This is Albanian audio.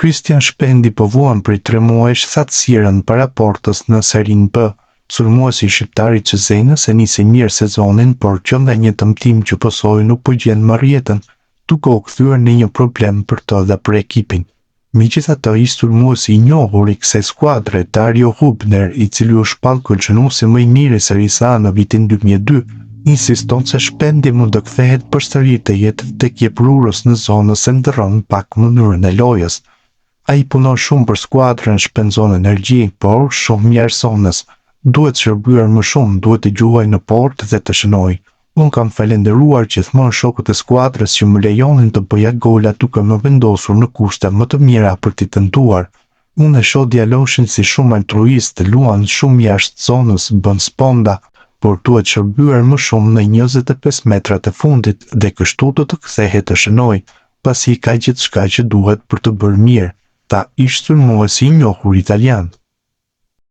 Christian Shpendi po vuan prej 3 muajsh thatësirën para portës në Serie B. Sulmuesi shqiptar i Cezanës e nisi mirë sezonin, por që nga një dëmtim që pësoi nuk po gjen më rjetën, duke u kthyer në një problem për të dhe për ekipin. Megjithatë, i sulmuesi i njohur i kësaj skuadre, Dario Hubner, i cili u shpall kolçenuesi më i mirë i Serie A në vitin 2002, insiston se Shpendi mund të kthehet përsëri të jetë tek jepërurës në zonës se ndërron pak mënyrën e lojës. Ai punon shumë për skuadrën, shpenzon energji, por shumë mjaftonës. Duhet shërbyer më shumë, duhet të gjuhaj në portë dhe të shënoj. Unë kam falenderuar gjithmonë shokët e skuadrës që më lejonin të bëja gola duke më vendosur në kushte më të mira për t'i tentuar. Unë e shoh Dialoshin si shumë altruist, luan shumë jashtë zonës, bën sponda, por duhet shërbyer më shumë në 25 metrat e fundit dhe kështu do të kthehet të shënoj, pasi ka gjithçka që duhet për të bërë mirë. Ta ishte sulmuesi i njohur italian.